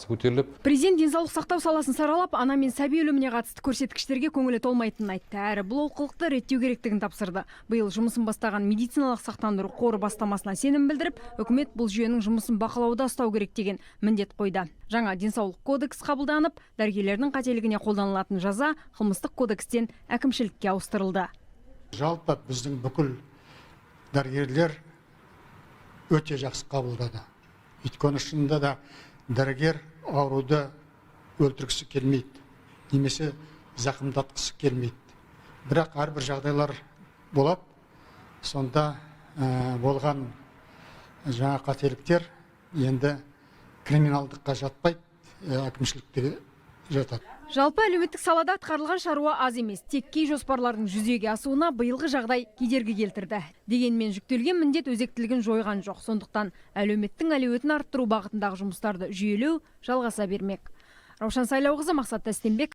сапасы көтеріліп. Президент денсаулық сақтау саласын саралап, ана мен сәби өліміне қатысты көрсеткіштерге көңілі толмайтынын айтты. Әрі бұл олқылықты реттеу керектігін тапсырды. Биыл жұмысын бастаған медициналық сақтандыру қоры бастамасына сенім білдіріп, үкімет бұл жүйенің жұмысын бақылауда ұстау керек деген міндет қойды. Жаңа денсаулық кодекс қабылданып, дәрігерлердің қателігіне қолданылатын жаза қылмыстық кодекстен әкімшілікке ауыстырылды. Жалпы біздің бүкіл дәрігерлер өте жақсы қабылдады. Өйткені шынында да дәрігер ауруды өлтіргісі келмейді, немесе зақымдатқысы келмейді. Бірақ әрбір жағдайлар болады, сонда болған жаңа қателіктер енді криминалдыққа жатпайды, әкімшілікке жатады. Жалпы әлеуметтік салада атқарылған шаруа аз емес. Тек кей жоспарлардың жүзеге асуына биылғы жағдай кедергі келтірді. Дегенмен жүктелген міндет өзектілігін жойған жоқ. Сондықтан әлеуметтің әлеуетін арттыру бағытындағы жұмыстарды жүйелеу жалғаса бермек. Раушан Сайлауқызы, Мақсат Тастенбек.